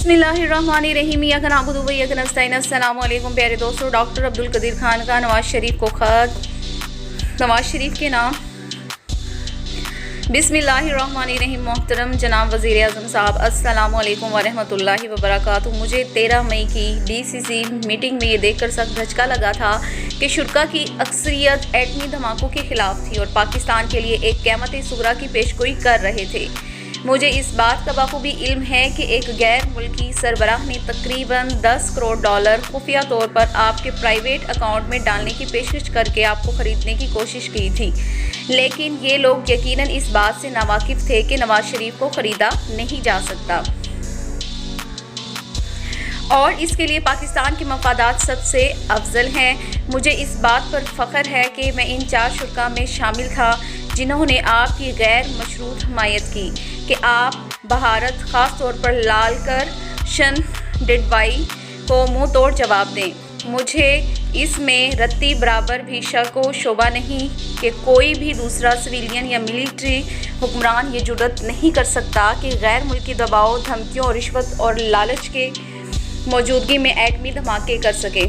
बिस्मिल्लाहिर्रहमानिर्रहीम। अस्सलामुअलैकुम प्यारे दोस्तों, डॉक्टर अब्दुल कदीर खान का नवाज शरीफ को खत। नवाज शरीफ के नाम। बिस्मिल्लाहिर्रहमानिर्रहीम। मोहतरम जनाब वज़ीर आज़म साहब, अस्सलामुअलैकुम वरहमतुल्लाहि वबरकातुहू। मुझे 13 मई की DCC मीटिंग में ये देखकर सख्त झटका लगा था कि शुरा की अक्सरियत एटमी धमाकों के खिलाफ थी और पाकिस्तान के लिए एक क़यामत सुगरा की पेशगोई कर रहे थे। मुझे इस बात का बखूबी इल्म है कि एक गैर मुल्की सरबराह ने तकरीबन $10 करोड़ खुफिया तौर पर आपके प्राइवेट अकाउंट में डालने की पेशकश करके आपको ख़रीदने की कोशिश की थी, लेकिन ये लोग यकीनन इस बात से नावाकिफ़ थे कि नवाज शरीफ को ख़रीदा नहीं जा सकता और इसके लिए पाकिस्तान के मफादात सबसे अफजल हैं। मुझे इस बात पर फ़ख्र है कि मैं इन 4 शुरा में शामिल था जिन्होंने आपकी गैर मशरूत हमायत की कि आप भारत ख़ास तौर पर लालकृष्ण अडवाणी को मुंह तोड़ जवाब दें। मुझे इसमें रत्ती बराबर भी शक व शुबा नहीं कि कोई भी दूसरा सिविलियन या मिलिट्री हुक्मरान ये जुर्रत नहीं कर सकता कि गैर मुल्की दबाव, धमकियों, रिश्वत और लालच के मौजूदगी में एटमी धमाके कर सके।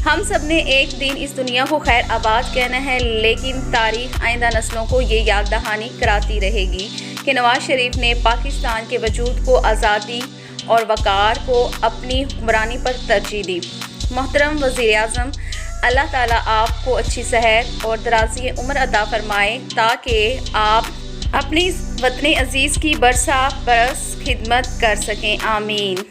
हम सब ने एक दिन इस दुनिया को खैर आबाद कहना है, लेकिन तारीख आइंदा नस्लों को ये याद दहानी कराती रहेगी कि नवाज शरीफ ने पाकिस्तान के वजूद को, आज़ादी और वक़ार को अपनी हुक्मरानी पर तरजीह दी। मोहतरम वज़ीर आज़म, अल्लाह ताला आपको अच्छी सेहत और दराज़ी उम्र अता फरमाए ताकि आप अपनी वतन अज़ीज़ की बरसा बरस खिदमत कर सकें। आमीन।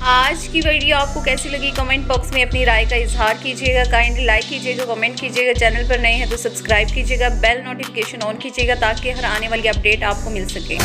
आज की वीडियो आपको कैसी लगी कमेंट बॉक्स में अपनी राय का इजहार कीजिएगा। काइंडली लाइक कीजिएगा, कमेंट कीजिएगा। चैनल पर नए हैं तो सब्सक्राइब कीजिएगा, बेल नोटिफिकेशन ऑन कीजिएगा ताकि हर आने वाली अपडेट आपको मिल सके।